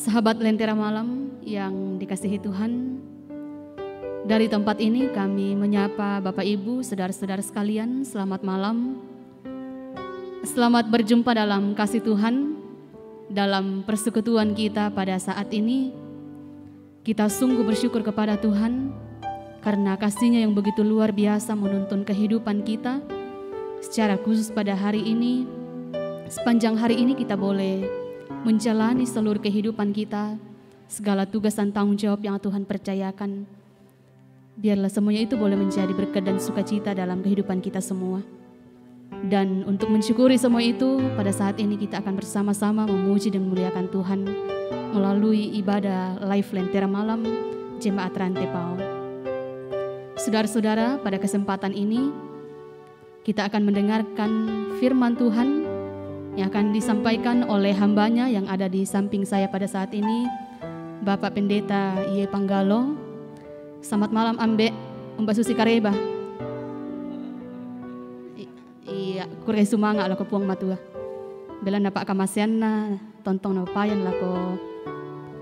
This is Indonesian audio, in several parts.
Sahabat Lentera Malam yang dikasihi Tuhan, dari tempat ini kami menyapa Bapak Ibu, saudara-saudara sekalian, selamat malam. Selamat berjumpa dalam kasih Tuhan, dalam persekutuan kita pada saat ini. Kita sungguh bersyukur kepada Tuhan, karena kasih-Nya yang begitu luar biasa menuntun kehidupan kita. Secara khusus pada hari ini, sepanjang hari ini kita boleh menjalani seluruh kehidupan kita, segala tugas dan tanggung jawab yang Tuhan percayakan. Biarlah semuanya itu boleh menjadi berkat dan sukacita dalam kehidupan kita semua. Dan untuk mensyukuri semua itu, pada saat ini kita akan bersama-sama memuji dan memuliakan Tuhan melalui ibadah live Lentera Malam Jemaat Rantepao. Saudara-saudara, pada kesempatan ini kita akan mendengarkan firman Tuhan yang akan disampaikan oleh hambanya yang ada di samping saya pada saat ini, Bapak Pendeta Ye Panggalo. Selamat malam Ambe, Mbak Susi Kareba. Iya, kurang sumanga lako puang matua. Bela na Pak Kamasianna, tontong na payan lako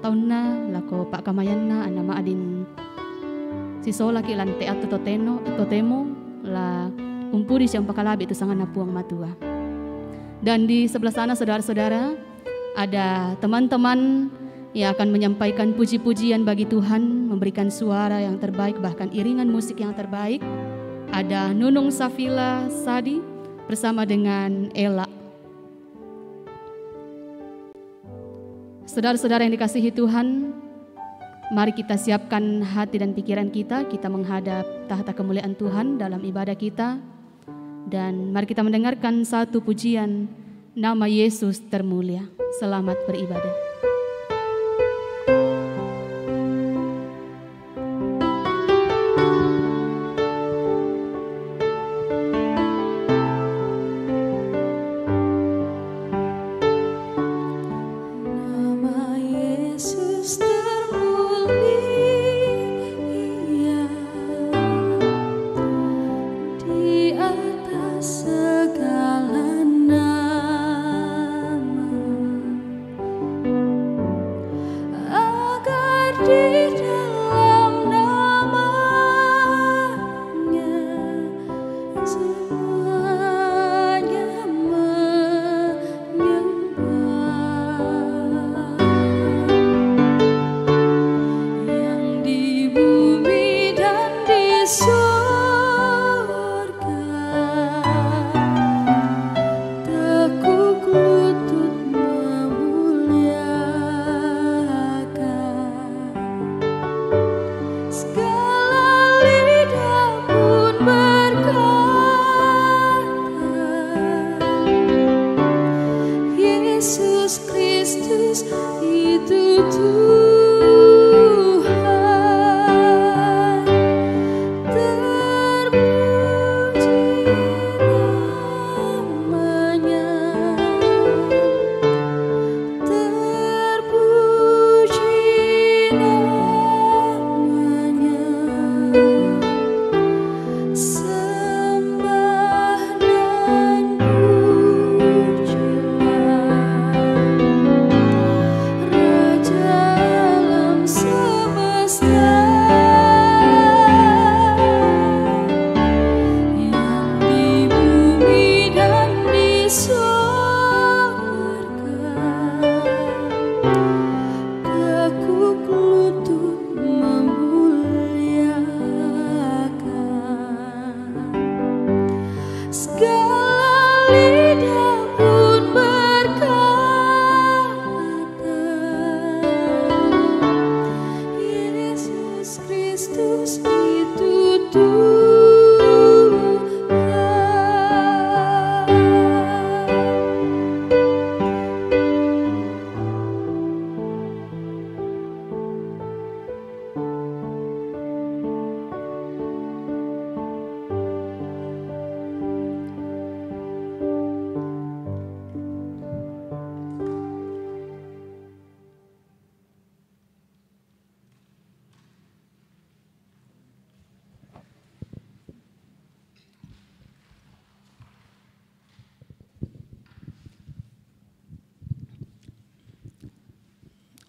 taunna, lako Pak Kamayanna, anama adin sisola ki lante atau totemo la umpuri siyang pakalabi itu sangat na puang matua. Dan di sebelah sana saudara-saudara ada teman-teman yang akan menyampaikan puji-pujian bagi Tuhan, memberikan suara yang terbaik, bahkan iringan musik yang terbaik. Ada Nunung Safila Sadi bersama dengan Ella. Saudara-saudara yang dikasihi Tuhan, mari kita siapkan hati dan pikiran kita menghadap tahta kemuliaan Tuhan dalam ibadah kita. Dan mari kita mendengarkan satu pujian, nama Yesus termulia. Selamat beribadah.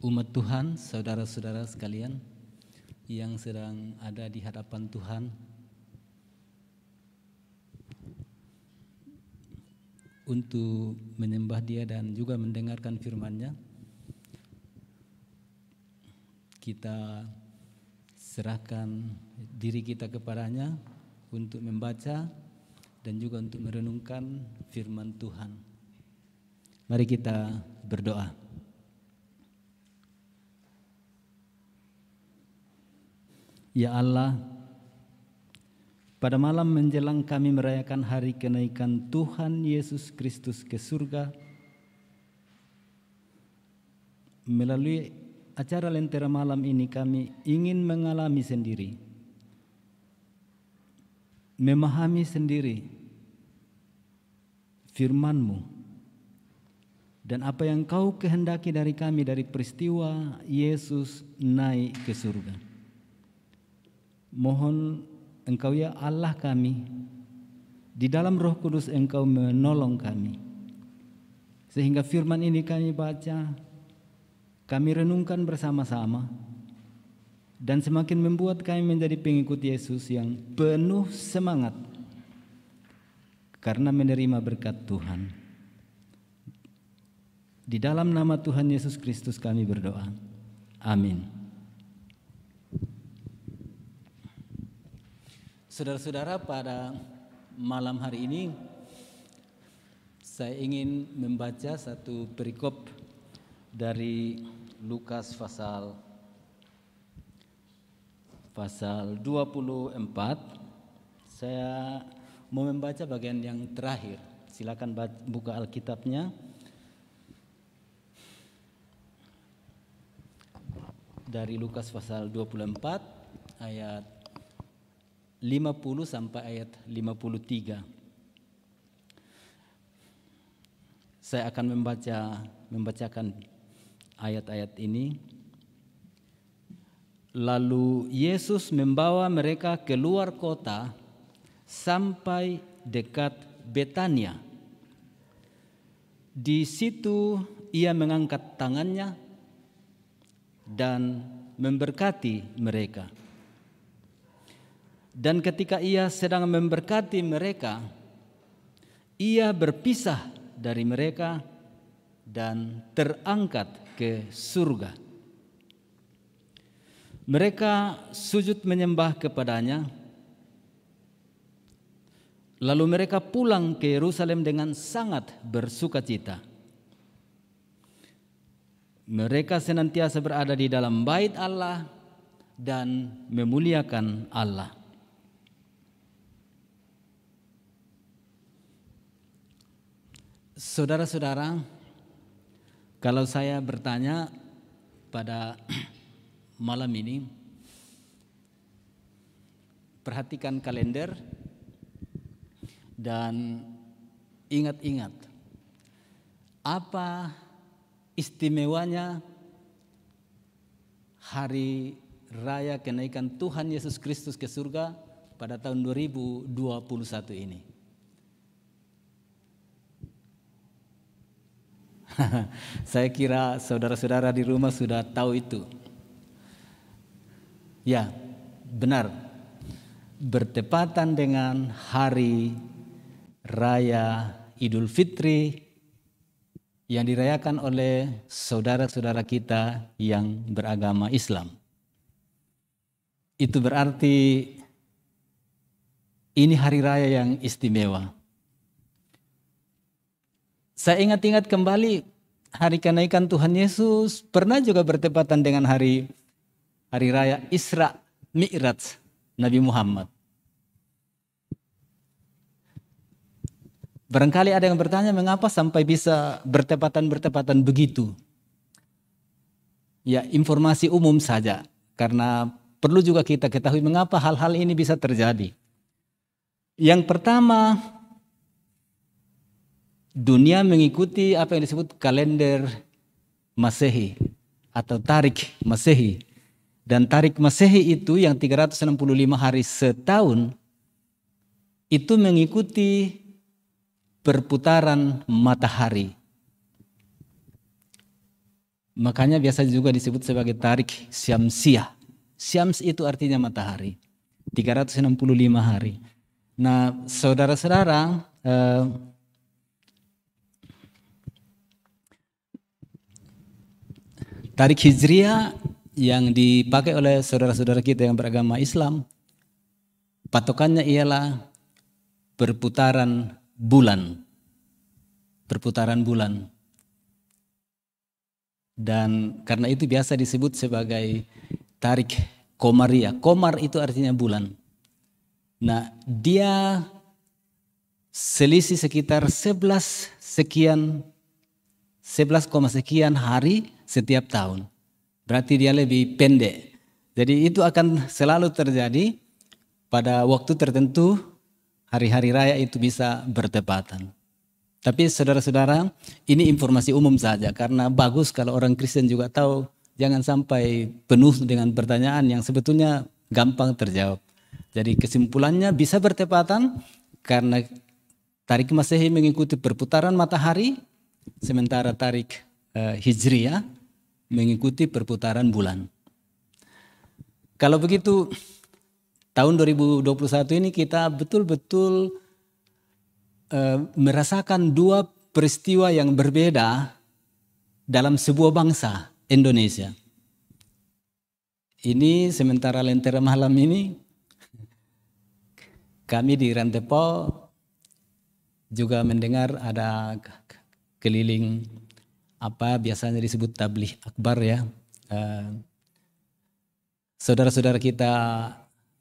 umat Tuhan, saudara-saudara sekalian yang sedang ada di hadapan Tuhan, untuk menyembah Dia dan juga mendengarkan firman-Nya. Kita serahkan diri kita kepadanya untuk membaca dan juga untuk merenungkan firman Tuhan. Mari kita berdoa. Ya Allah, pada malam menjelang kami merayakan hari kenaikan Tuhan Yesus Kristus ke surga, melalui acara Lentera malam ini kami ingin mengalami sendiri, memahami sendiri firman-Mu dan apa yang Kau kehendaki dari kami dari peristiwa Yesus naik ke surga. Mohon Engkau ya Allah kami, di dalam Roh Kudus Engkau menolong kami, sehingga firman ini kami baca, kami renungkan bersama-sama, dan semakin membuat kami menjadi pengikut Yesus yang penuh semangat karena menerima berkat Tuhan. Di dalam nama Tuhan Yesus Kristus kami berdoa. Amin. Saudara-saudara, pada malam hari ini saya ingin membaca satu perikop dari Lukas pasal 24. Saya mau membaca bagian yang terakhir. Silakan buka Alkitabnya. Dari Lukas pasal 24 ayat 50 sampai ayat 53. Saya akan membacakan ayat-ayat ini. Lalu Yesus membawa mereka keluar kota sampai dekat Betania. Di situ Ia mengangkat tangannya dan memberkati mereka. Dan ketika Ia sedang memberkati mereka, Ia berpisah dari mereka dan terangkat ke surga. Mereka sujud menyembah kepadanya. Lalu mereka pulang ke Yerusalem dengan sangat bersukacita. Mereka senantiasa berada di dalam bait Allah dan memuliakan Allah. Saudara-saudara, kalau saya bertanya pada malam ini, perhatikan kalender dan ingat-ingat apa istimewanya hari raya kenaikan Tuhan Yesus Kristus ke surga pada tahun 2021 ini. Saya kira saudara-saudara di rumah sudah tahu itu. Ya, benar. Bertepatan dengan hari raya Idul Fitri yang dirayakan oleh saudara-saudara kita yang beragama Islam. Itu berarti ini hari raya yang istimewa. Saya ingat-ingat kembali hari kenaikan Tuhan Yesus pernah juga bertepatan dengan hari raya Isra Mi'raj Nabi Muhammad. Barangkali ada yang bertanya mengapa sampai bisa bertepatan begitu. Ya, informasi umum saja, karena perlu juga kita ketahui mengapa hal-hal ini bisa terjadi. Yang pertama, dunia mengikuti apa yang disebut kalender Masehi atau Tarik Masehi. Dan Tarik Masehi itu yang 365 hari setahun itu mengikuti perputaran matahari. Makanya biasa juga disebut sebagai tarik syamsiah. Syams itu artinya matahari. 365 hari. Nah, saudara-saudara, tarik hijriah yang dipakai oleh saudara-saudara kita yang beragama Islam, patokannya ialah perputaran bulan. Perputaran bulan. Dan karena itu biasa disebut sebagai tarik komariah. Komar itu artinya bulan. Nah, dia selisih sekitar 11 sekian hari setiap tahun. Berarti dia lebih pendek. Jadi itu akan selalu terjadi pada waktu tertentu, hari-hari raya itu bisa bertepatan. Tapi saudara-saudara, ini informasi umum saja karena bagus kalau orang Kristen juga tahu, jangan sampai penuh dengan pertanyaan yang sebetulnya gampang terjawab. Jadi kesimpulannya bisa bertepatan karena tarik Masehi mengikuti perputaran matahari, sementara tarik Hijriah mengikuti perputaran bulan. Kalau begitu, tahun 2021 ini kita betul-betul merasakan dua peristiwa yang berbeda dalam sebuah bangsa, Indonesia. Ini sementara lentera malam ini, kami di Rantepo juga mendengar ada keliling apa biasanya disebut tabligh akbar ya. Saudara-saudara kita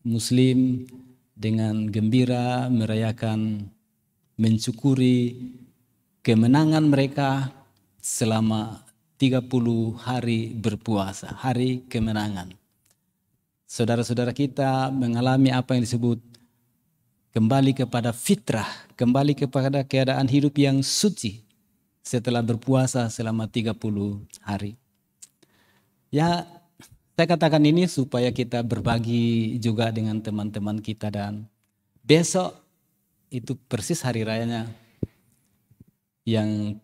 Muslim dengan gembira merayakan, mensyukuri kemenangan mereka selama 30 hari berpuasa, hari kemenangan. Saudara-saudara kita mengalami apa yang disebut kembali kepada fitrah, kembali kepada keadaan hidup yang suci setelah berpuasa selama 30 hari. Ya, saya katakan ini supaya kita berbagi juga dengan teman-teman kita dan besok itu persis hari rayanya yang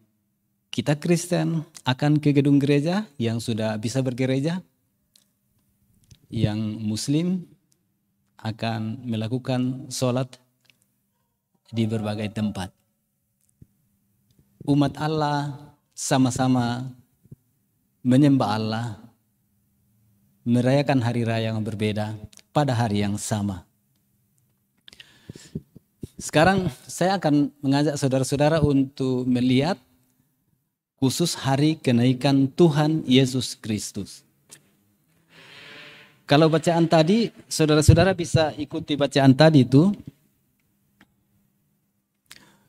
kita Kristen akan ke gedung gereja yang sudah bisa bergereja, yang Muslim akan melakukan sholat di berbagai tempat. Umat Allah sama-sama menyembah Allah, merayakan hari raya yang berbeda pada hari yang sama. Sekarang saya akan mengajak saudara-saudara untuk melihat khusus hari kenaikan Tuhan Yesus Kristus. Kalau bacaan tadi, saudara-saudara bisa ikuti bacaan tadi itu.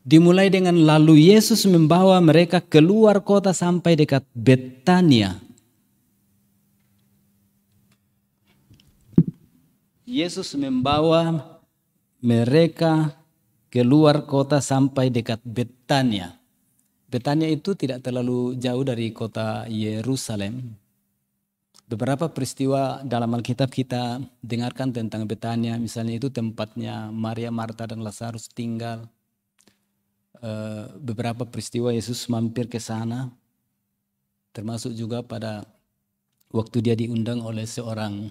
Dimulai dengan lalu Yesus membawa mereka keluar kota sampai dekat Betania. Yesus membawa mereka keluar kota sampai dekat Betania. Betania itu tidak terlalu jauh dari kota Yerusalem. Beberapa peristiwa dalam Alkitab kita dengarkan tentang Betania, misalnya itu tempatnya Maria, Marta, dan Lazarus tinggal. Beberapa peristiwa Yesus mampir ke sana, termasuk juga pada waktu dia diundang oleh seorang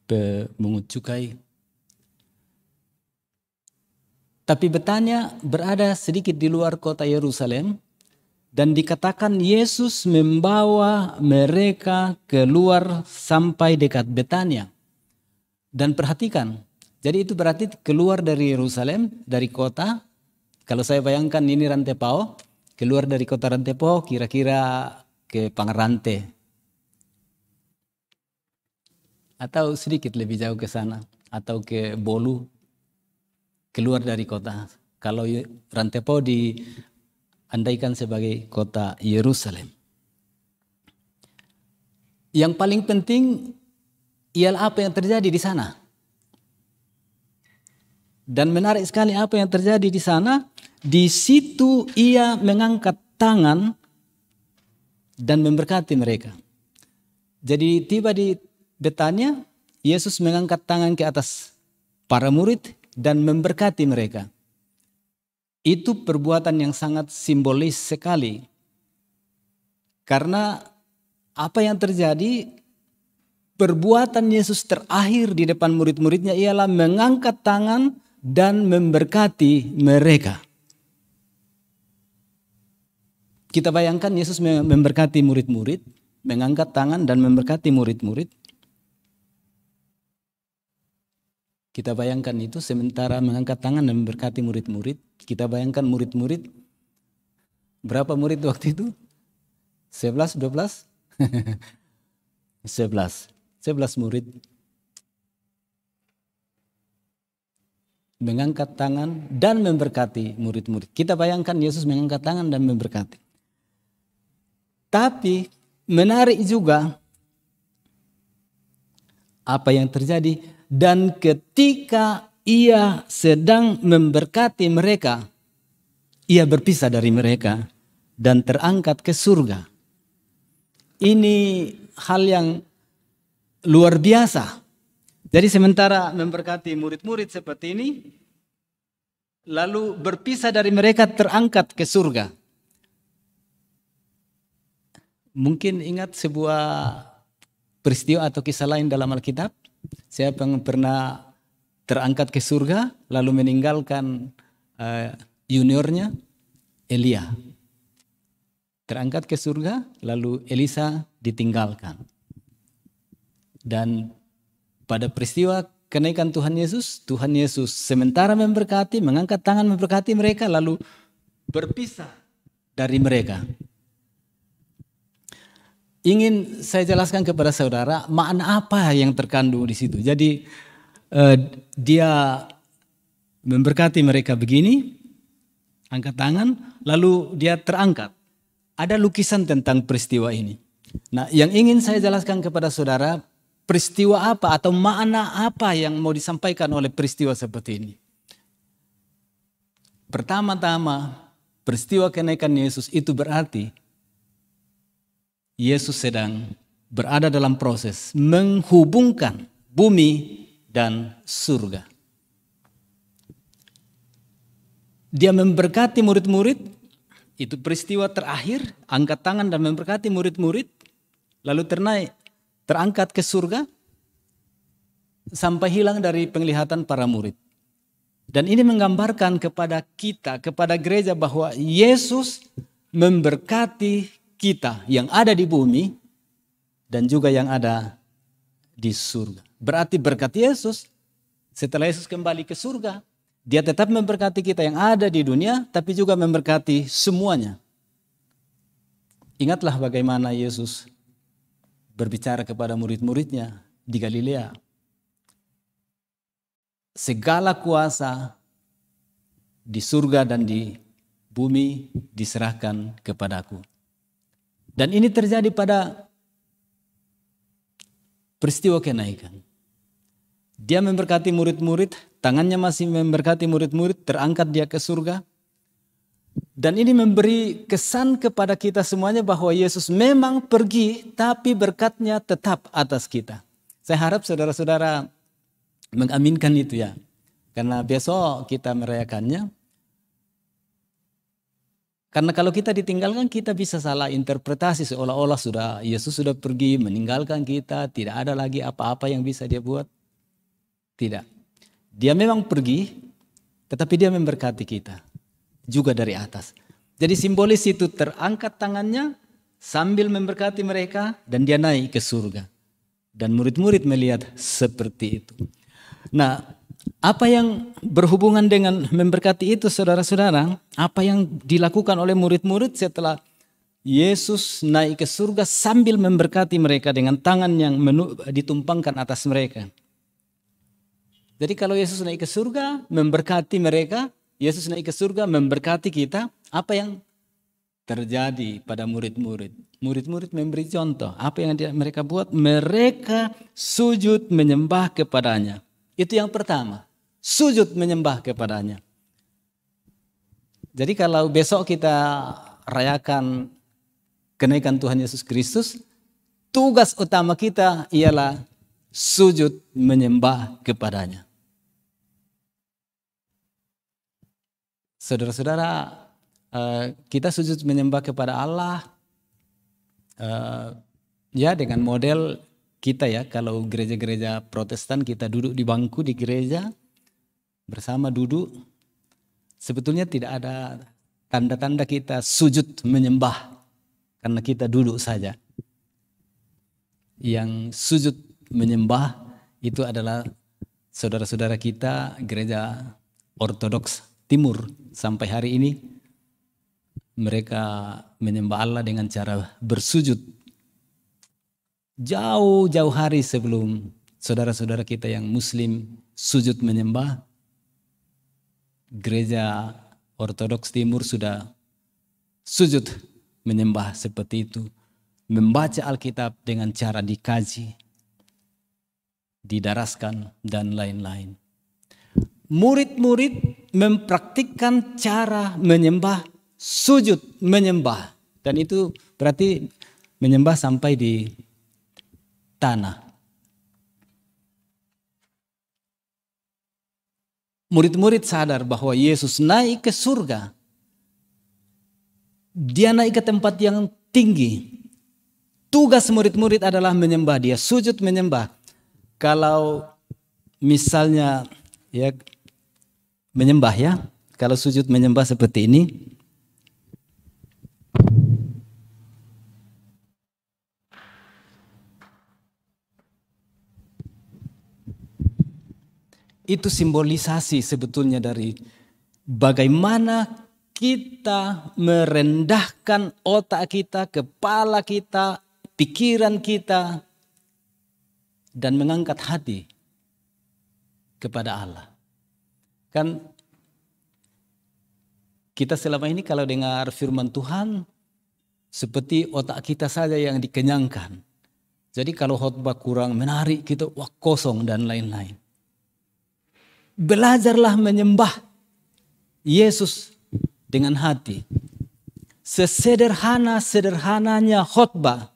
pemungut cukai. Tapi Betania berada sedikit di luar kota Yerusalem dan dikatakan Yesus membawa mereka keluar sampai dekat Betania. Dan perhatikan, jadi itu berarti keluar dari Yerusalem, dari kota. Kalau saya bayangkan ini Rantepao, keluar dari kota Rantepao kira-kira ke Pangarante. Atau sedikit lebih jauh ke sana, atau ke Bolu. Keluar dari kota. Kalau Rantepao diandaikan sebagai kota Yerusalem. Yang paling penting ialah apa yang terjadi di sana. Dan menarik sekali apa yang terjadi di sana. Di situ ia mengangkat tangan dan memberkati mereka. Jadi tiba di Betania, Yesus mengangkat tangan ke atas para murid dan memberkati mereka. Itu perbuatan yang sangat simbolis sekali. Karena apa yang terjadi, perbuatan Yesus terakhir di depan murid-muridnya ialah mengangkat tangan dan memberkati mereka. Kita bayangkan Yesus memberkati murid-murid, mengangkat tangan dan memberkati murid-murid. Kita bayangkan itu sementara mengangkat tangan dan memberkati murid-murid. Kita bayangkan murid-murid, berapa murid waktu itu? 11, 12? 11 murid. Mengangkat tangan dan memberkati murid-murid. Kita bayangkan Yesus mengangkat tangan dan memberkati. Tapi menarik juga apa yang terjadi. Dan ketika ia sedang memberkati mereka, ia berpisah dari mereka dan terangkat ke surga. Ini hal yang luar biasa. Jadi sementara memberkati murid-murid seperti ini, lalu berpisah dari mereka terangkat ke surga. Mungkin ingat sebuah peristiwa atau kisah lain dalam Alkitab. Siapa yang pernah terangkat ke surga lalu meninggalkan juniornya? Elia. Terangkat ke surga lalu Elisa ditinggalkan. Dan pada peristiwa kenaikan Tuhan Yesus sementara memberkati, mengangkat tangan memberkati mereka lalu berpisah dari mereka. Ingin saya jelaskan kepada saudara makna apa yang terkandung di situ. Jadi dia memberkati mereka begini, angkat tangan, lalu dia terangkat. Ada lukisan tentang peristiwa ini. Nah, yang ingin saya jelaskan kepada saudara, peristiwa apa atau makna apa yang mau disampaikan oleh peristiwa seperti ini. Pertama-tama, peristiwa kenaikan Yesus itu berarti Yesus sedang berada dalam proses menghubungkan bumi dan surga. Dia memberkati murid-murid. Itu peristiwa terakhir, angkat tangan dan memberkati murid-murid, lalu terangkat ke surga, sampai hilang dari penglihatan para murid. Dan ini menggambarkan kepada kita, kepada gereja bahwa Yesus memberkati kita yang ada di bumi, dan juga yang ada di surga. Berarti berkat Yesus, setelah Yesus kembali ke surga, Dia tetap memberkati kita yang ada di dunia, tapi juga memberkati semuanya. Ingatlah bagaimana Yesus berbicara kepada murid-muridnya di Galilea. Segala kuasa di surga dan di bumi diserahkan kepadaku. Dan ini terjadi pada peristiwa kenaikan. Dia memberkati murid-murid, tangannya masih memberkati murid-murid, terangkat dia ke surga. Dan ini memberi kesan kepada kita semuanya bahwa Yesus memang pergi, tapi berkatnya tetap atas kita. Saya harap saudara-saudara mengaminkan itu ya. Karena besok kita merayakannya. Karena kalau kita ditinggalkan, kita bisa salah interpretasi seolah-olah Yesus sudah pergi meninggalkan kita, tidak ada lagi apa-apa yang bisa dia buat. Tidak. Dia memang pergi, tetapi dia memberkati kita. Juga dari atas. Jadi simbolis itu terangkat tangannya sambil memberkati mereka dan dia naik ke surga. Dan murid-murid melihat seperti itu. Nah, apa yang berhubungan dengan memberkati itu saudara-saudara? Apa yang dilakukan oleh murid-murid setelah Yesus naik ke surga sambil memberkati mereka dengan tangan yang ditumpangkan atas mereka. Jadi kalau Yesus naik ke surga, memberkati mereka, Yesus naik ke surga, memberkati kita, apa yang terjadi pada murid-murid? Murid-murid memberi contoh, apa yang mereka buat? Mereka sujud menyembah kepadanya. Itu yang pertama, sujud menyembah kepadanya. Jadi kalau besok kita rayakan kenaikan Tuhan Yesus Kristus, tugas utama kita ialah sujud menyembah kepadanya. Saudara-saudara, kita sujud menyembah kepada Allah Ya dengan model kita ya, kalau gereja-gereja Protestan kita duduk di bangku di gereja bersama duduk, sebetulnya tidak ada tanda-tanda kita sujud menyembah karena kita duduk saja. Yang sujud menyembah itu adalah saudara-saudara kita gereja Ortodoks Timur sampai hari ini. Mereka menyembah Allah dengan cara bersujud. Jauh-jauh hari sebelum saudara-saudara kita yang Muslim sujud menyembah, gereja Ortodoks Timur sudah sujud menyembah seperti itu. Membaca Alkitab dengan cara dikaji, didaraskan, dan lain-lain. Murid-murid mempraktikkan cara menyembah, sujud menyembah. Dan itu berarti menyembah sampai di tanah. Murid-murid sadar bahwa Yesus naik ke surga. Dia naik ke tempat yang tinggi. Tugas murid-murid adalah menyembah dia, sujud menyembah. Kalau misalnya ya menyembah ya, kalau sujud menyembah seperti ini. Itu simbolisasi sebetulnya dari bagaimana kita merendahkan otak kita, kepala kita, pikiran kita, dan mengangkat hati kepada Allah. Kan kita selama ini kalau dengar firman Tuhan, seperti otak kita saja yang dikenyangkan. Jadi kalau khotbah kurang menarik, kita wah kosong dan lain-lain. Belajarlah menyembah Yesus dengan hati. Sesederhana-sederhananya khotbah,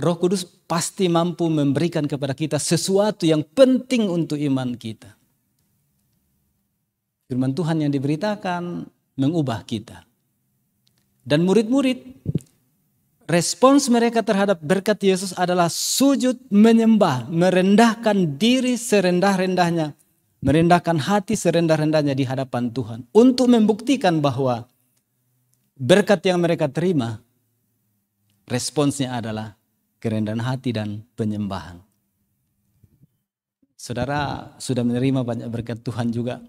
Roh Kudus pasti mampu memberikan kepada kita sesuatu yang penting untuk iman kita. Firman Tuhan yang diberitakan mengubah kita. Dan murid-murid, respons mereka terhadap berkat Yesus adalah sujud menyembah, merendahkan diri serendah-rendahnya, merendahkan hati serendah-rendahnya di hadapan Tuhan. Untuk membuktikan bahwa berkat yang mereka terima, responsnya adalah kerendahan hati dan penyembahan. Saudara sudah menerima banyak berkat Tuhan juga.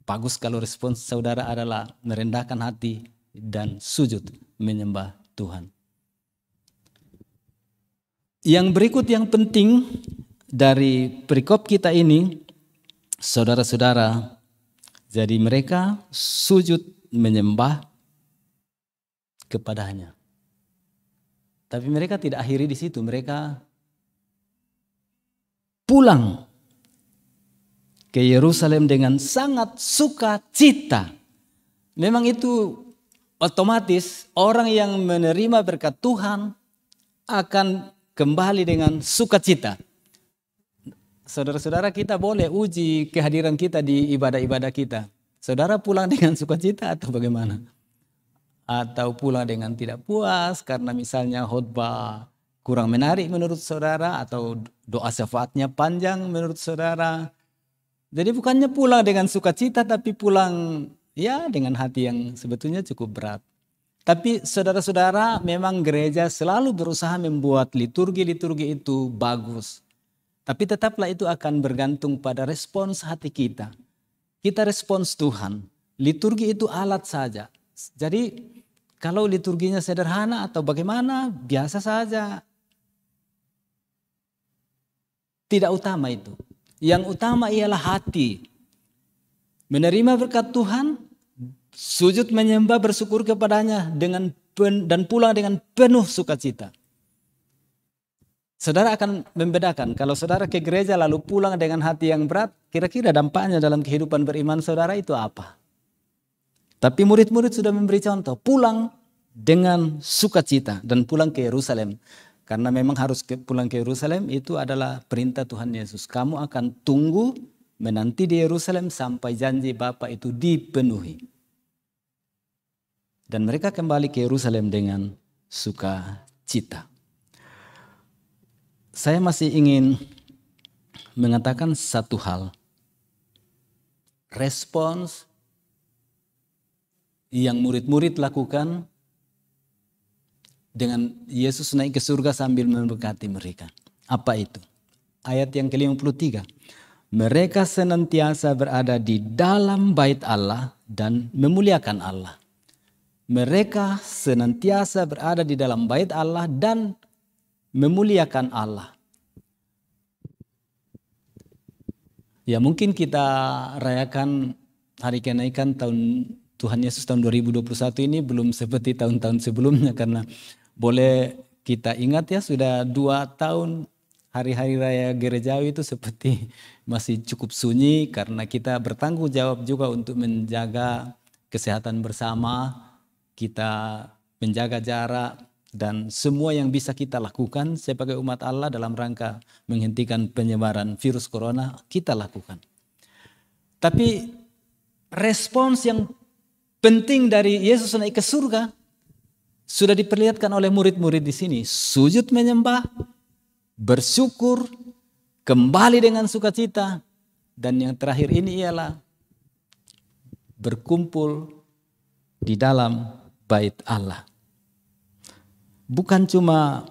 Bagus kalau respons saudara adalah merendahkan hati dan sujud menyembah Tuhan. Yang berikut yang penting dari perikop kita ini, saudara-saudara, jadi mereka sujud menyembah kepadanya. Tapi mereka tidak akhiri di situ, mereka pulang ke Yerusalem dengan sangat sukacita. Memang itu otomatis orang yang menerima berkat Tuhan akan kembali dengan sukacita. Saudara-saudara, kita boleh uji kehadiran kita di ibadah-ibadah kita. Saudara pulang dengan sukacita atau bagaimana? Atau pulang dengan tidak puas karena misalnya khotbah kurang menarik menurut saudara, atau doa syafaatnya panjang menurut saudara. Jadi bukannya pulang dengan sukacita, tapi pulang ya dengan hati yang sebetulnya cukup berat. Tapi saudara-saudara, memang gereja selalu berusaha membuat liturgi-liturgi itu bagus. Tapi tetaplah itu akan bergantung pada respons hati kita. Kita respons Tuhan. Liturgi itu alat saja. Jadi kalau liturginya sederhana atau bagaimana, biasa saja. Tidak utama itu. Yang utama ialah hati. Menerima berkat Tuhan, sujud menyembah bersyukur kepadanya dan pulang dengan penuh sukacita. Saudara akan membedakan kalau saudara ke gereja lalu pulang dengan hati yang berat, kira-kira dampaknya dalam kehidupan beriman saudara itu apa? Tapi murid-murid sudah memberi contoh, pulang dengan sukacita dan pulang ke Yerusalem. Karena memang harus pulang ke Yerusalem, itu adalah perintah Tuhan Yesus. Kamu akan tunggu menanti di Yerusalem sampai janji Bapa itu dipenuhi. Dan mereka kembali ke Yerusalem dengan sukacita. Saya masih ingin mengatakan satu hal. Respons yang murid-murid lakukan dengan Yesus naik ke surga sambil memberkati mereka. Apa itu? Ayat yang ke-53. Mereka senantiasa berada di dalam bait Allah dan memuliakan Allah. Mereka senantiasa berada di dalam bait Allah dan memuliakan Allah. Ya, mungkin kita rayakan hari kenaikan tahun Tuhan Yesus tahun 2021 ini belum seperti tahun-tahun sebelumnya, karena boleh kita ingat ya, sudah 2 tahun hari-hari raya gerejawi itu seperti masih cukup sunyi, karena kita bertanggung jawab juga untuk menjaga kesehatan bersama, kita menjaga jarak, dan semua yang bisa kita lakukan sebagai umat Allah dalam rangka menghentikan penyebaran virus corona, kita lakukan. Tapi respons yang penting dari Yesus naik ke surga sudah diperlihatkan oleh murid-murid di sini. Sujud menyembah, bersyukur, kembali dengan sukacita, dan yang terakhir ini ialah berkumpul di dalam bait Allah. Bukan cuma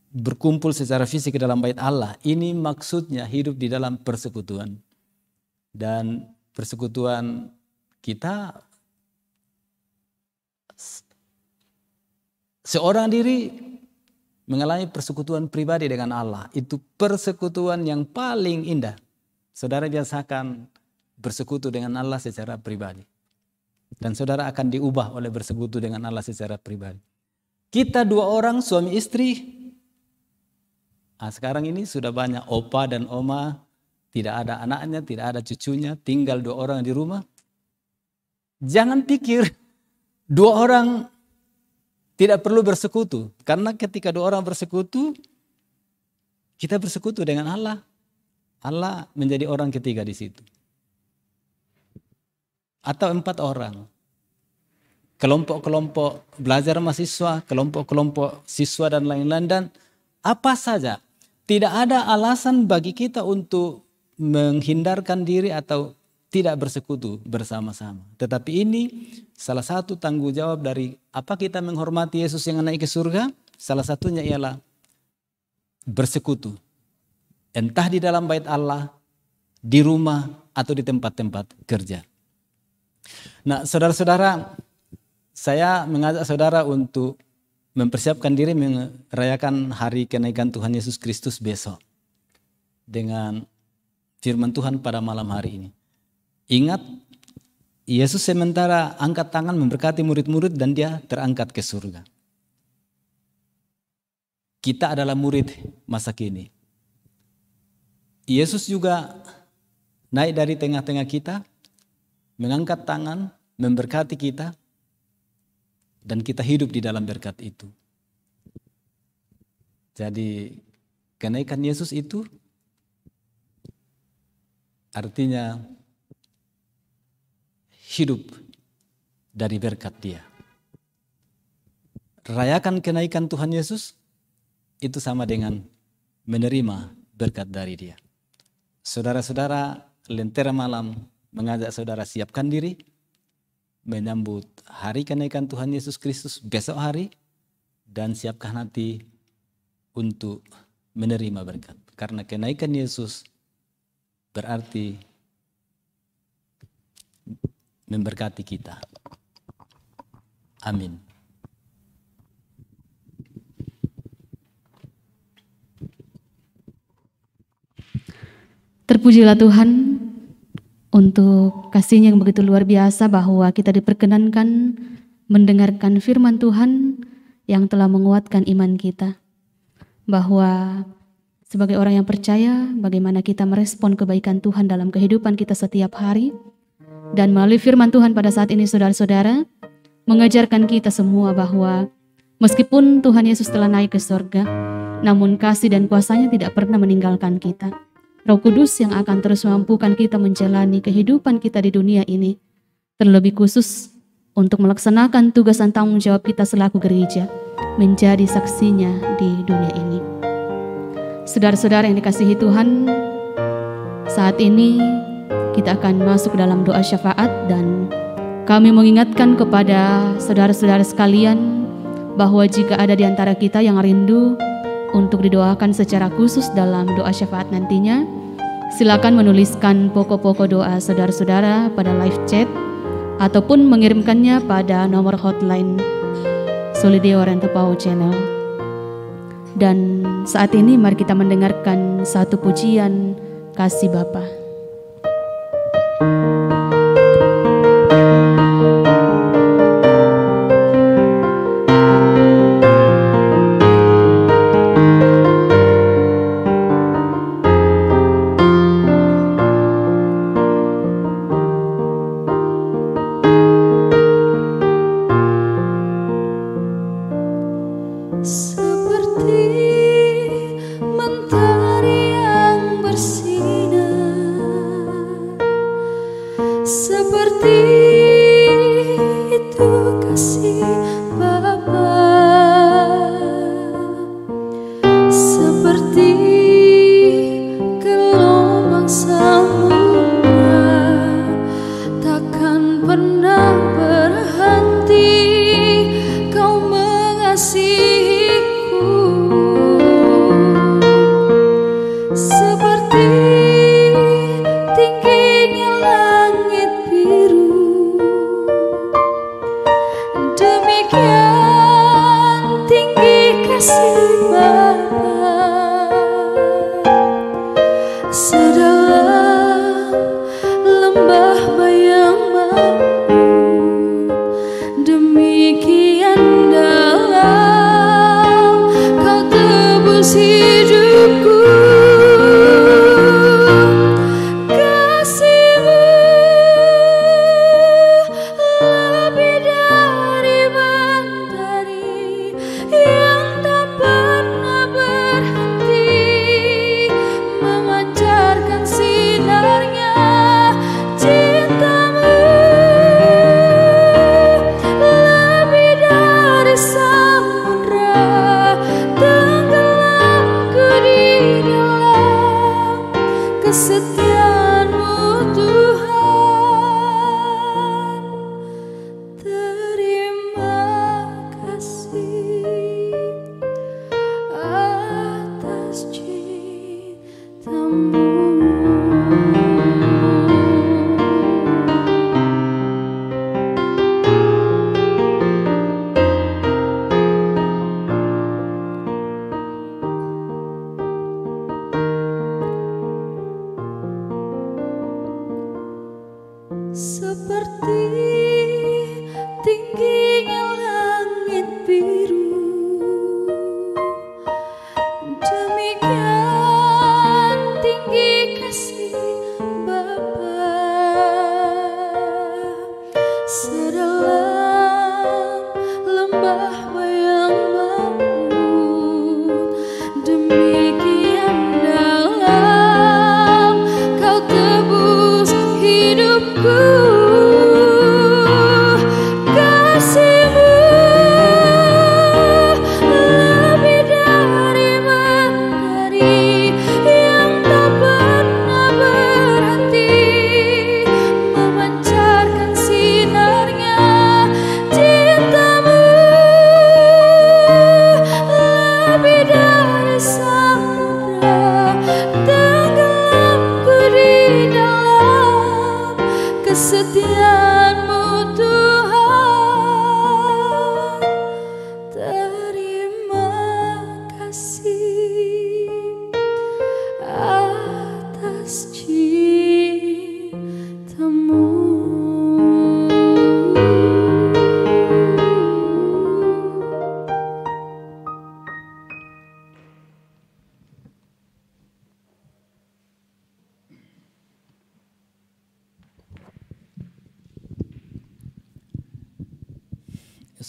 berkumpul secara fisik dalam bait Allah, ini maksudnya hidup di dalam persekutuan. Dan persekutuan kita seorang diri mengalami persekutuan pribadi dengan Allah. Itu persekutuan yang paling indah. Saudara biasakan bersekutu dengan Allah secara pribadi. Dan saudara akan diubah oleh bersekutu dengan Allah secara pribadi. Kita 2 orang suami istri. Sekarang ini sudah banyak opa dan oma. Tidak ada anaknya, tidak ada cucunya. Tinggal 2 orang di rumah. Jangan pikir 2 orang tidak perlu bersekutu. Karena ketika 2 orang bersekutu, kita bersekutu dengan Allah. Allah menjadi orang ketiga di situ. Atau 4 orang. Kelompok-kelompok belajar mahasiswa, kelompok-kelompok siswa dan lain-lain, dan apa saja. Tidak ada alasan bagi kita untuk menghindarkan diri atau tidak bersekutu bersama-sama. Tetapi ini salah satu tanggung jawab dari apa kita menghormati Yesus yang naik ke surga. Salah satunya ialah bersekutu. Entah di dalam bait Allah, di rumah, atau di tempat-tempat kerja. Nah, saudara-saudara, saya mengajak saudara untuk mempersiapkan diri merayakan hari kenaikan Tuhan Yesus Kristus besok. Dengan firman Tuhan pada malam hari ini. Ingat, Yesus sementara angkat tangan memberkati murid-murid dan dia terangkat ke surga. Kita adalah murid masa kini. Yesus juga naik dari tengah-tengah kita, mengangkat tangan, memberkati kita, dan kita hidup di dalam berkat itu. Jadi kenaikan Yesus itu artinya hidup dari berkat Dia. Rayakan kenaikan Tuhan Yesus itu sama dengan menerima berkat dari Dia. Saudara-saudara, Lentera Malam mengajak saudara siapkan diri menyambut hari kenaikan Tuhan Yesus Kristus besok hari, dan siapkan hati untuk menerima berkat. Karena kenaikan Yesus berarti memberkati kita. Amin. Terpujilah Tuhan untuk kasih-Nya yang begitu luar biasa, bahwa kita diperkenankan mendengarkan firman Tuhan yang telah menguatkan iman kita. Bahwa sebagai orang yang percaya, bagaimana kita merespon kebaikan Tuhan dalam kehidupan kita setiap hari. Dan melalui firman Tuhan pada saat ini, saudara-saudara, mengajarkan kita semua bahwa meskipun Tuhan Yesus telah naik ke surga, namun kasih dan kuasa-Nya tidak pernah meninggalkan kita. Roh Kudus yang akan terus memampukan kita menjalani kehidupan kita di dunia ini, terlebih khusus untuk melaksanakan tugas dan tanggung jawab kita selaku gereja, menjadi saksinya di dunia ini. Saudara-saudara yang dikasihi Tuhan, saat ini kita akan masuk dalam doa syafaat, dan kami mengingatkan kepada saudara-saudara sekalian bahwa jika ada di antara kita yang rindu untuk didoakan secara khusus dalam doa syafaat nantinya, silakan menuliskan pokok-pokok doa saudara-saudara pada live chat ataupun mengirimkannya pada nomor hotline Solideo Rentepau Channel. Dan saat ini mari kita mendengarkan satu pujian kasih Bapa.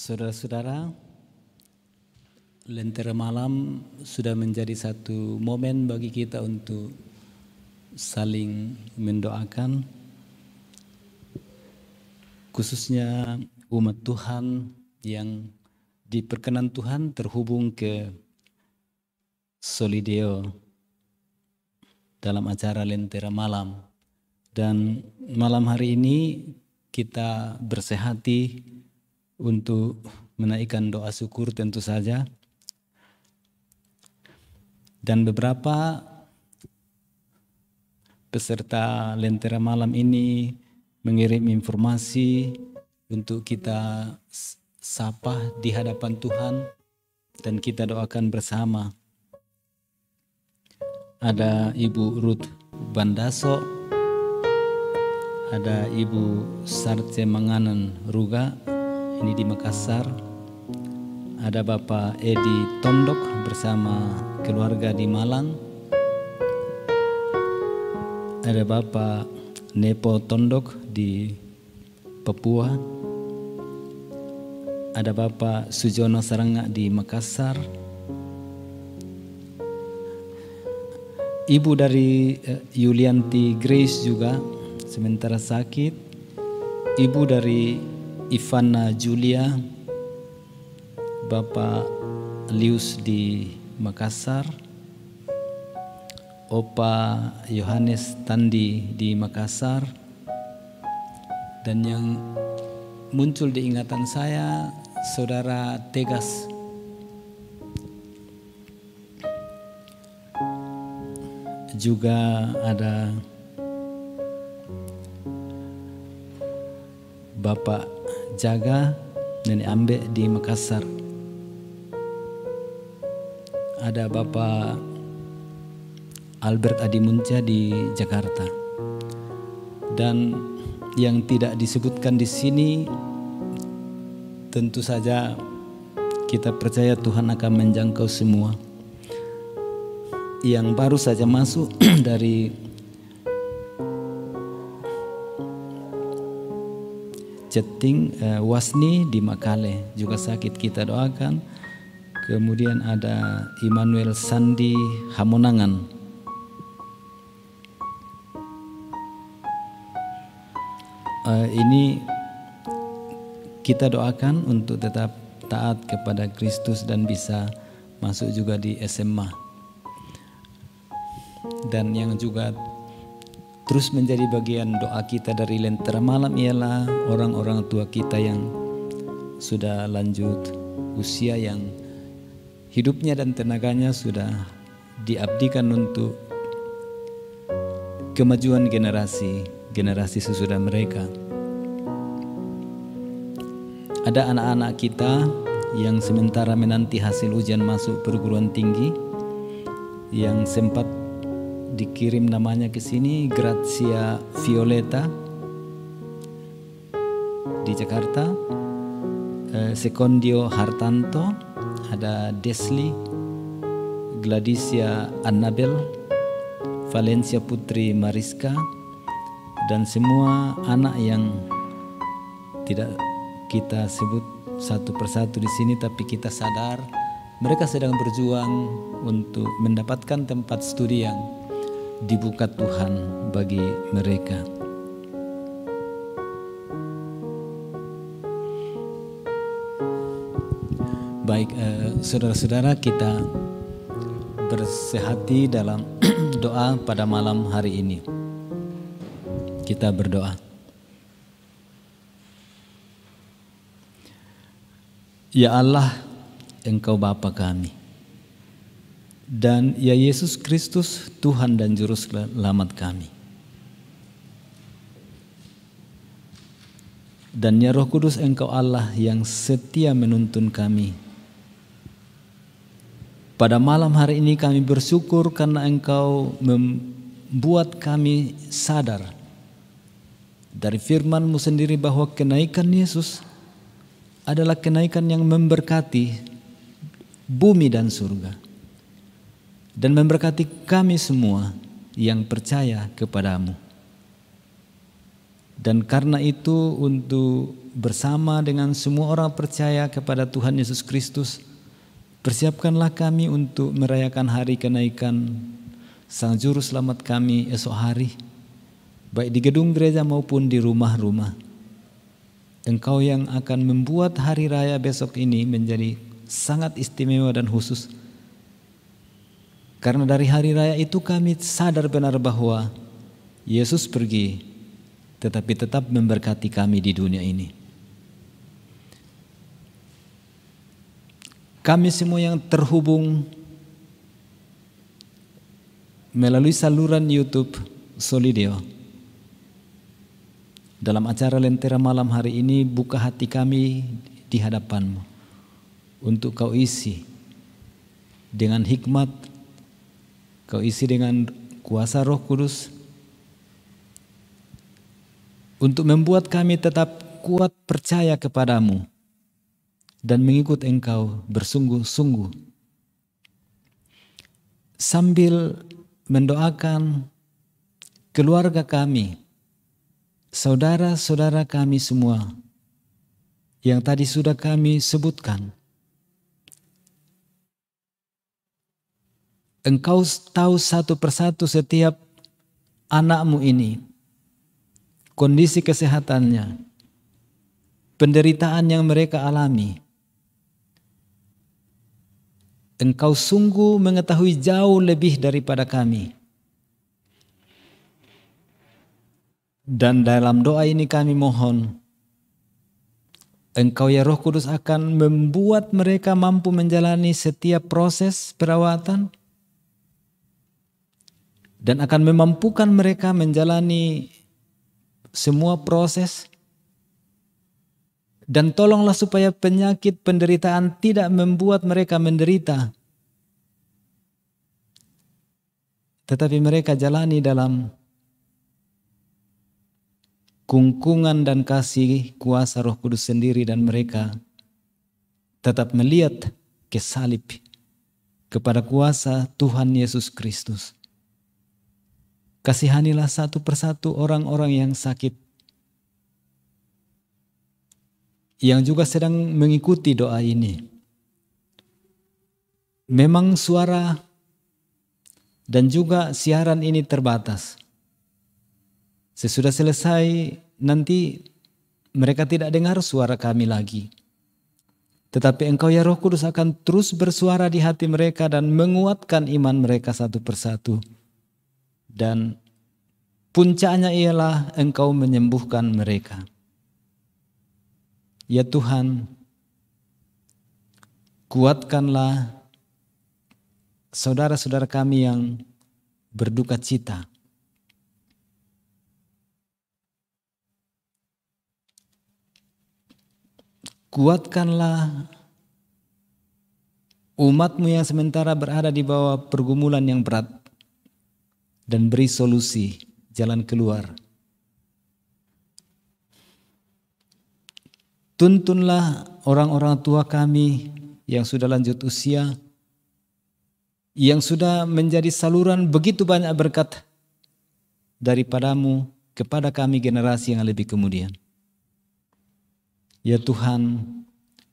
Saudara-saudara, Lentera malam sudah menjadi satu momen bagi kita untuk saling mendoakan, khususnya umat Tuhan yang diperkenan Tuhan terhubung ke Solideo dalam acara Lentera Malam. Dan malam hari ini kita bersehati untuk menaikkan doa syukur tentu saja. Dan beberapa peserta Lentera Malam ini mengirim informasi untuk kita sapa di hadapan Tuhan dan kita doakan bersama. Ada Ibu Ruth Bandaso, ada Ibu Sarce Manganan Ruga, ini di Makassar. Ada Bapak Edi Tondok bersama keluarga di Malang. Ada Bapak Nepo Tondok di Papua. Ada Bapak Sujono Saranga di Makassar. Ibu dari Yulianti Grace juga sementara sakit. Ibu dari Ivana Julia, Bapak Lius di Makassar, Opa Yohanes Tandi di Makassar, dan yang muncul di ingatan saya Saudara Tegas. Juga ada Bapak Jaga Nenek Ambe di Makassar. Ada Bapak Albert Adimunca di Jakarta. Dan yang tidak disebutkan di sini, tentu saja kita percaya Tuhan akan menjangkau semua. Yang baru saja masuk dari Ceting, Wasni di Makale juga sakit, kita doakan. Kemudian ada Immanuel Sandi Hamonangan. Ini kita doakan untuk tetap taat kepada Kristus dan bisa masuk juga di SMA. Dan yang juga terus menjadi bagian doa kita dari Lentera Malam ialah orang-orang tua kita yang sudah lanjut usia, yang hidupnya dan tenaganya sudah diabdikan untuk kemajuan generasi sesudah mereka. Ada anak-anak kita yang sementara menanti hasil ujian masuk perguruan tinggi, yang sempat dikirim namanya ke sini, Grazia Violeta di Jakarta, Secondio Hartanto, ada Desli, Gladisia Annabel, Valencia Putri Mariska, dan semua anak yang tidak kita sebut satu persatu di sini, tapi kita sadar mereka sedang berjuang untuk mendapatkan tempat studi yang dibuka Tuhan bagi mereka. Baik, saudara-saudara, kita bersehati dalam doa pada malam hari ini. Kita berdoa. Ya Allah, Engkau Bapa kami, dan ya Yesus Kristus, Tuhan dan Juru Selamat kami, dan ya Roh Kudus, Engkau Allah yang setia menuntun kami. Pada malam hari ini kami bersyukur karena Engkau membuat kami sadar dari firman-Mu sendiri bahwa kenaikan Yesus adalah kenaikan yang memberkati bumi dan surga, dan memberkati kami semua yang percaya kepadamu. Dan karena itu, untuk bersama dengan semua orang percaya kepada Tuhan Yesus Kristus, persiapkanlah kami untuk merayakan hari kenaikan Sang Juru Selamat kami esok hari, baik di gedung gereja maupun di rumah-rumah. Engkau yang akan membuat hari raya besok ini menjadi sangat istimewa dan khusus. Karena dari hari raya itu kami sadar benar bahwa Yesus pergi, tetapi tetap memberkati kami di dunia ini. Kami semua yang terhubung melalui saluran YouTube Solidio, dalam acara Lentera Malam hari ini, buka hati kami di hadapan-Mu untuk Kau isi dengan hikmat, Kau isi dengan kuasa Roh Kudus, untuk membuat kami tetap kuat percaya kepadamu dan mengikut Engkau bersungguh-sungguh, sambil mendoakan keluarga kami, saudara-saudara kami semua yang tadi sudah kami sebutkan. Engkau tahu satu persatu setiap anak-Mu ini, kondisi kesehatannya, penderitaan yang mereka alami. Engkau sungguh mengetahui jauh lebih daripada kami. Dan dalam doa ini kami mohon, Engkau ya Roh Kudus akan membuat mereka mampu menjalani setiap proses perawatan dan akan memampukan mereka menjalani semua proses. Dan tolonglah supaya penyakit penderitaan tidak membuat mereka menderita, tetapi mereka jalani dalam kungkungan dan kasih kuasa Roh Kudus sendiri, dan mereka tetap melihat ke salib, kepada kuasa Tuhan Yesus Kristus. Kasihanilah satu persatu orang-orang yang sakit, yang juga sedang mengikuti doa ini. Memang suara dan juga siaran ini terbatas. Sesudah selesai nanti mereka tidak dengar suara kami lagi. Tetapi Engkau ya Roh Kudus akan terus bersuara di hati mereka dan menguatkan iman mereka satu persatu. Dan puncaknya ialah Engkau menyembuhkan mereka. Ya Tuhan, kuatkanlah saudara-saudara kami yang berduka cita. Kuatkanlah umat-Mu yang sementara berada di bawah pergumulan yang berat, dan beri solusi jalan keluar. Tuntunlah orang-orang tua kami yang sudah lanjut usia, yang sudah menjadi saluran begitu banyak berkat daripada-Mu kepada kami generasi yang lebih kemudian. Ya Tuhan,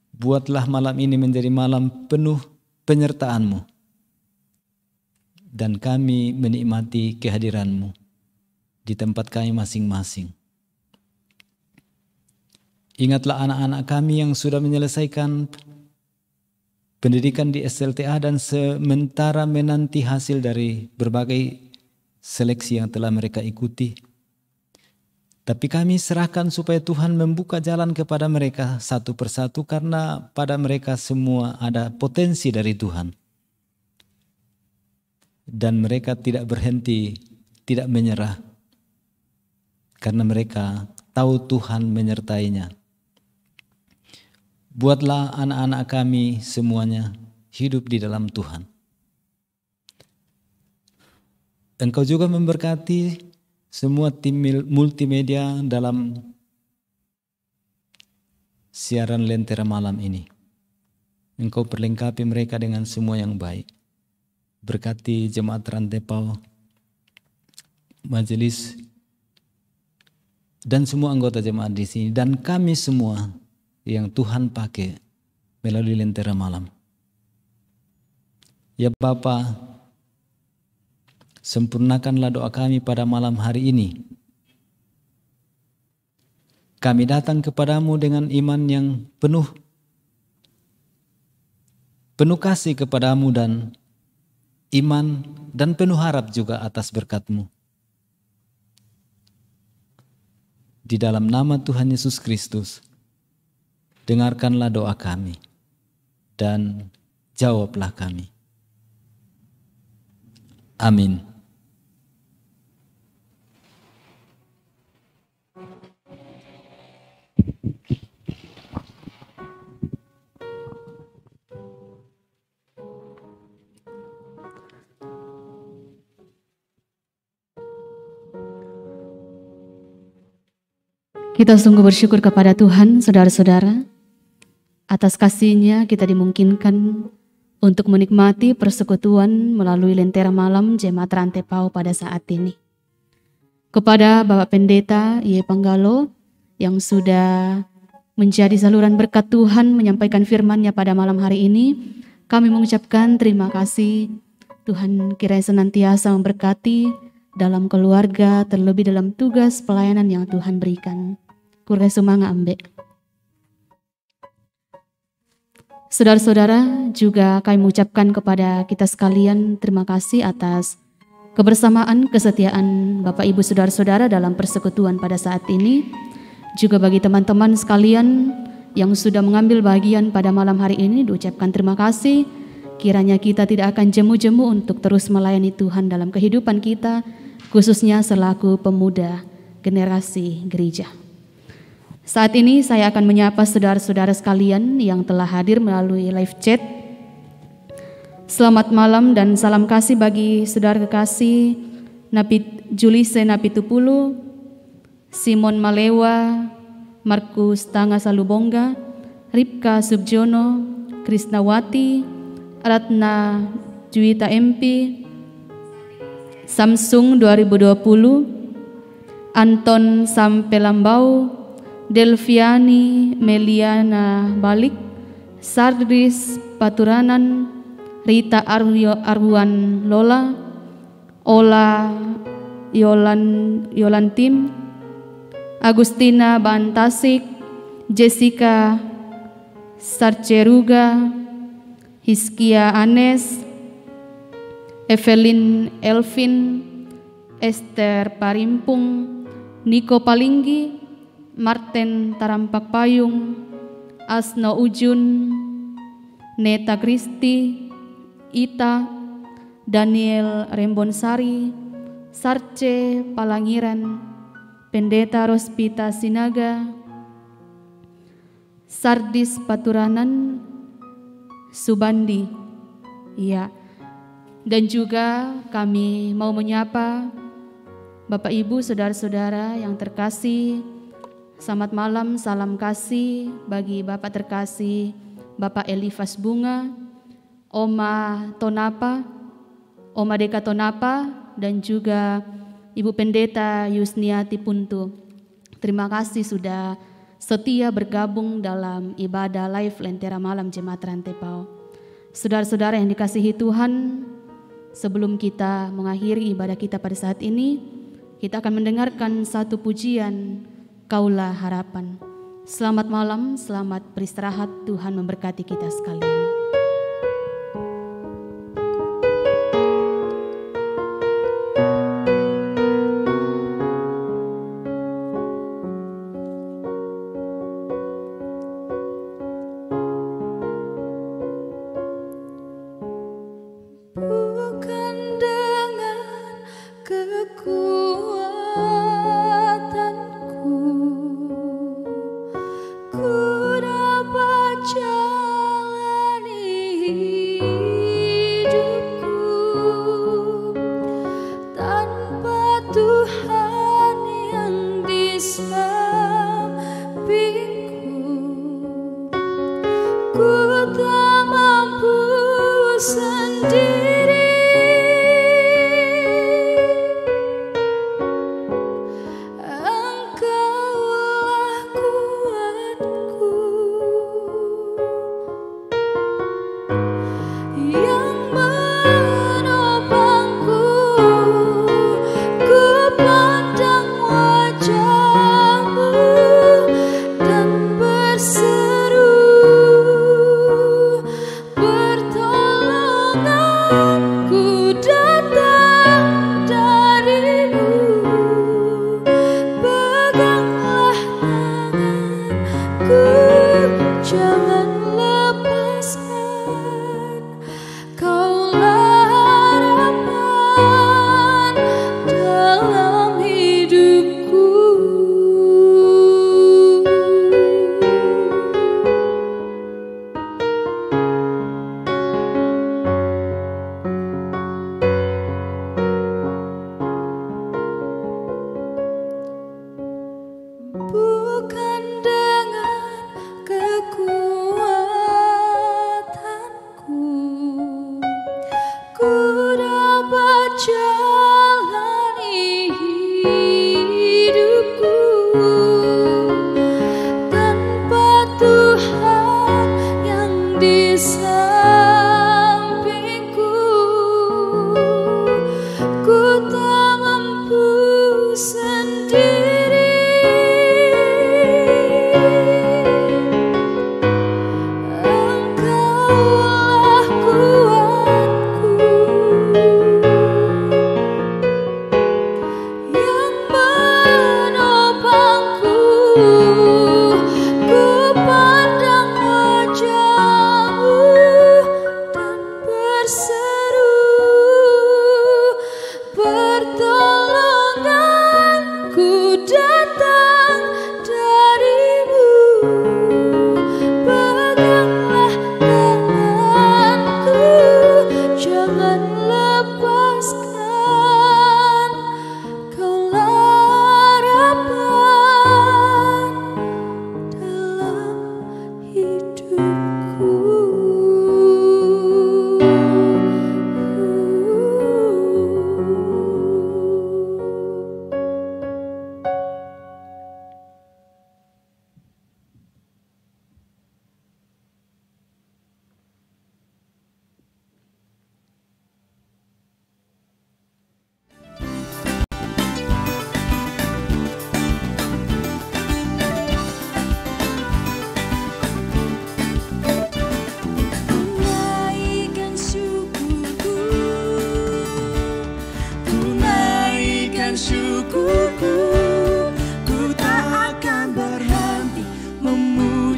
buatlah malam ini menjadi malam penuh penyertaan-Mu, dan kami menikmati kehadiran-Mu di tempat kami masing-masing. Ingatlah anak-anak kami yang sudah menyelesaikan pendidikan di SLTA dan sementara menanti hasil dari berbagai seleksi yang telah mereka ikuti. Tapi kami serahkan supaya Tuhan membuka jalan kepada mereka satu persatu, karena pada mereka semua ada potensi dari Tuhan. Dan mereka tidak berhenti, tidak menyerah, karena mereka tahu Tuhan menyertainya. Buatlah anak-anak kami semuanya hidup di dalam Tuhan. Engkau juga memberkati semua tim multimedia dalam siaran Lentera Malam ini. Engkau perlengkapi mereka dengan semua yang baik. Berkati jemaat Rantepau, majelis, dan semua anggota jemaat di sini, dan kami semua yang Tuhan pakai melalui Lentera Malam. Ya Bapa, sempurnakanlah doa kami pada malam hari ini, Kami datang kepadamu dengan iman yang penuh kasih kepadamu dan iman dan penuh harap juga atas berkat-Mu. Di dalam nama Tuhan Yesus Kristus, dengarkanlah doa kami dan jawablah kami. Amin. Kita sungguh bersyukur kepada Tuhan, saudara-saudara. Atas kasih-Nya kita dimungkinkan untuk menikmati persekutuan melalui Lentera Malam Jemaat Rantepao pada saat ini. Kepada Bapak Pendeta Ye Panggalo yang sudah menjadi saluran berkat Tuhan menyampaikan firman-Nya pada malam hari ini, kami mengucapkan terima kasih. Tuhan kiranya senantiasa memberkati dalam keluarga, terlebih dalam tugas pelayanan yang Tuhan berikan. Kurang semangat ambek. Saudara-saudara, juga kami mengucapkan kepada kita sekalian terima kasih atas kebersamaan, kesetiaan Bapak Ibu saudara-saudara dalam persekutuan pada saat ini. Juga bagi teman-teman sekalian yang sudah mengambil bagian pada malam hari ini, diucapkan terima kasih. Kiranya kita tidak akan jemu-jemu untuk terus melayani Tuhan dalam kehidupan kita, khususnya selaku pemuda generasi gereja. Saat ini saya akan menyapa saudara-saudara sekalian yang telah hadir melalui live chat. Selamat malam dan salam kasih bagi saudara kekasih Julise Napitupulu, Simon Malewa, Markus Tanga Salubongga, Ripka Subjono, Krisnawati, Ratna Juwita MP, Samsung 2020, Anton Sampelambau, Delviani Meliana Balik, Sardis Paturanan, Rita Arwan Lola, Ola Yolantim, Agustina Bantasik, Jessica Sarceruga, Hiskia Anes, Evelyn Elvin, Esther Parimpung, Niko Palinggi, Martin Tarampak Payung, Asno Ujun, Neta Kristi, Ita, Daniel Rembonsari, Sarce Palangiran, Pendeta Rospita Sinaga, Sardis Paturanan, Subandi. Ya. Dan juga kami mau menyapa Bapak Ibu, saudara-saudara yang terkasih. Selamat malam, salam kasih bagi Bapak terkasih Bapak Elifas Bunga, Oma Tonapa, Oma Deka Tonapa, dan juga Ibu Pendeta Yusniati Puntu. Terima kasih sudah setia bergabung dalam ibadah live Lentera Malam Jemaat Rantepao. Saudara-saudara yang dikasihi Tuhan, sebelum kita mengakhiri ibadah kita pada saat ini, kita akan mendengarkan satu pujian Kaulah Harapan. Selamat malam, selamat beristirahat, Tuhan memberkati kita sekalian.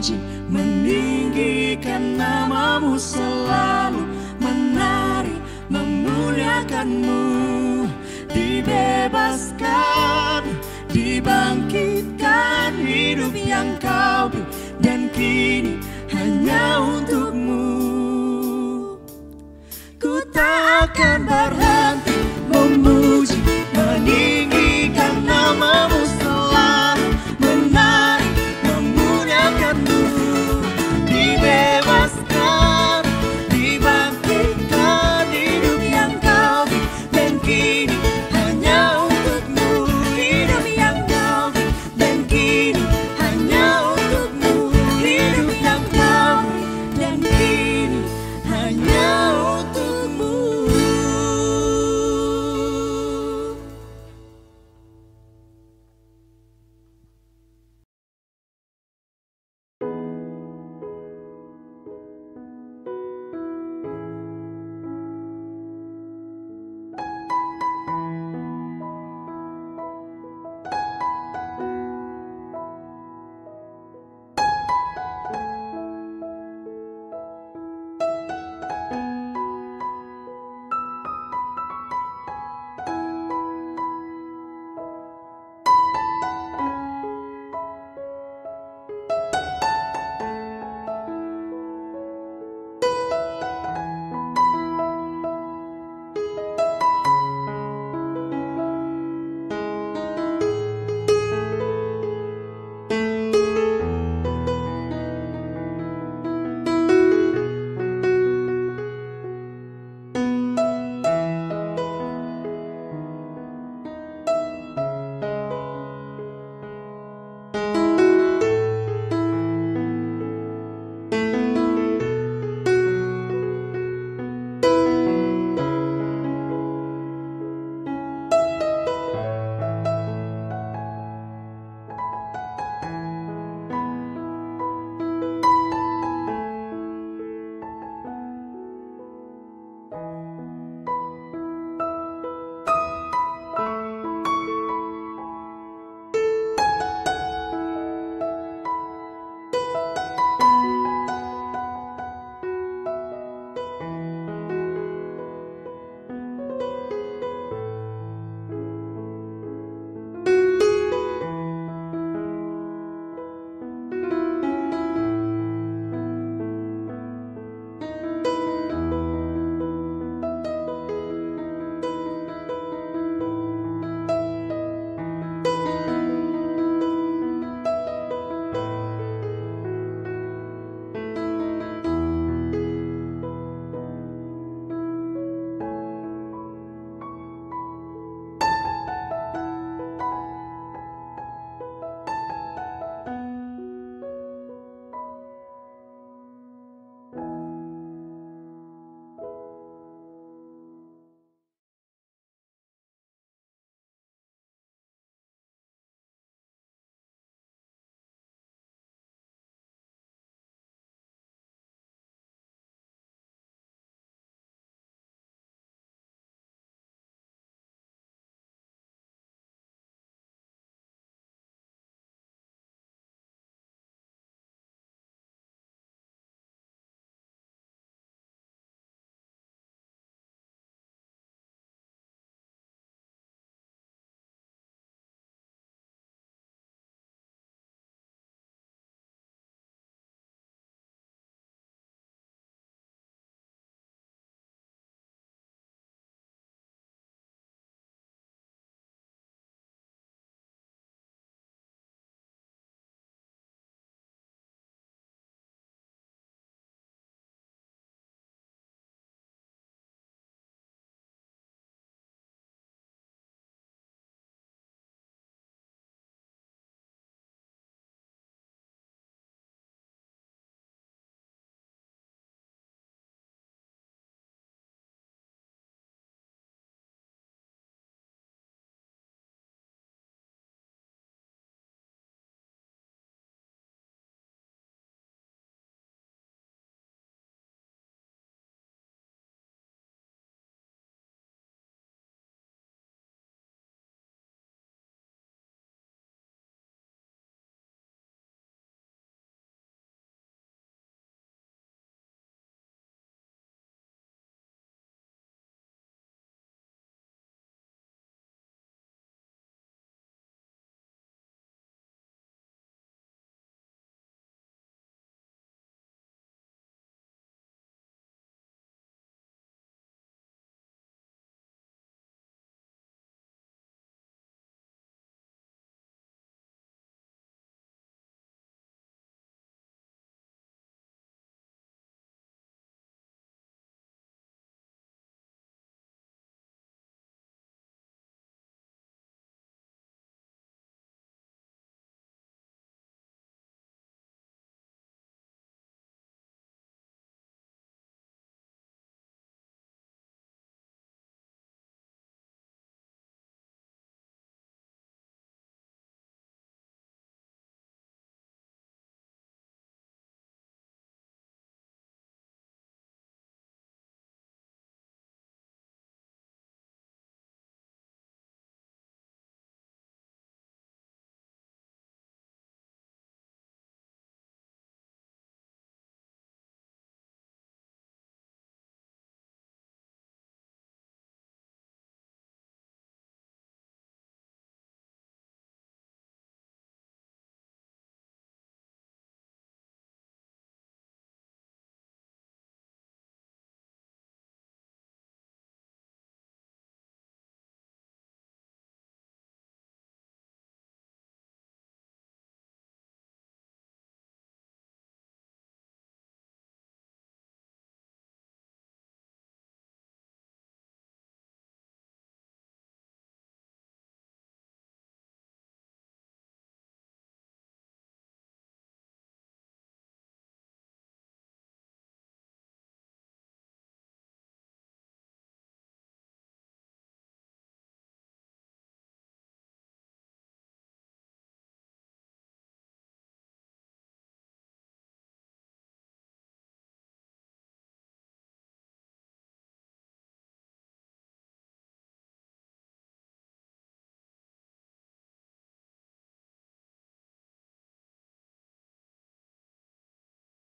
memuji, meninggikan namamu, selalu menari, memuliakanmu. Dibebaskan, dibangkitkan, hidup yang kau beri, dan kini hanya untukmu. Ku tak akan berhenti memuji, meninggikan